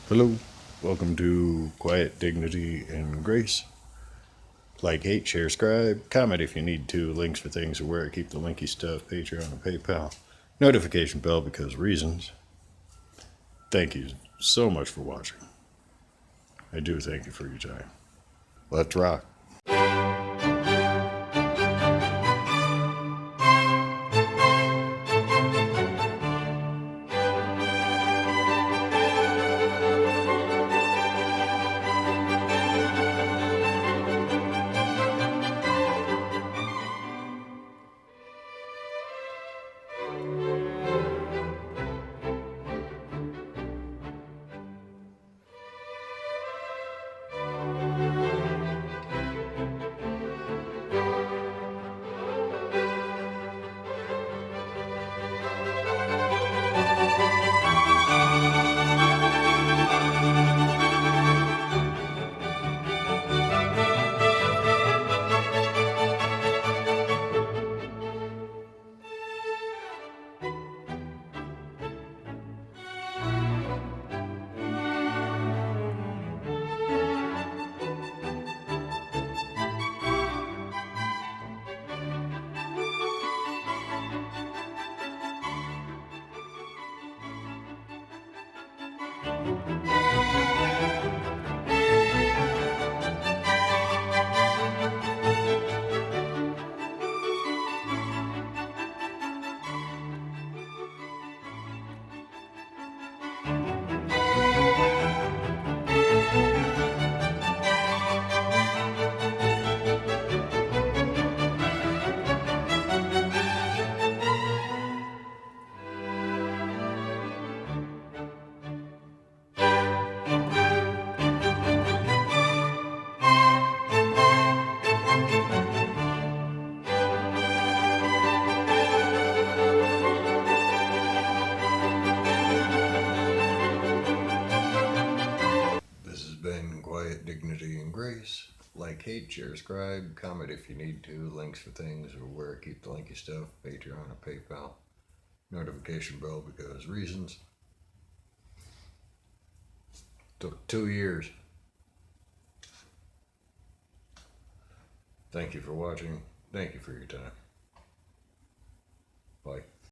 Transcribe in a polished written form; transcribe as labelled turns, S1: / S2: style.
S1: Hello, welcome to Quiet Dignity and Grace. Like, hate, share, scribe, comment if you need to. Links for things are where I keep the linky stuff, Patreon and PayPal. Notification bell because reasons. Thank you so much for watching. I do thank you for your time. Let's rock. This has been Quiet Dignity and Grace. Like, hate, share, scribe, comment if you need to. Links for things or where I keep the linky stuff, Patreon or PayPal. Notification bell because reasons. Took 2 years. Thank you for watching. Thank you for your time. Bye.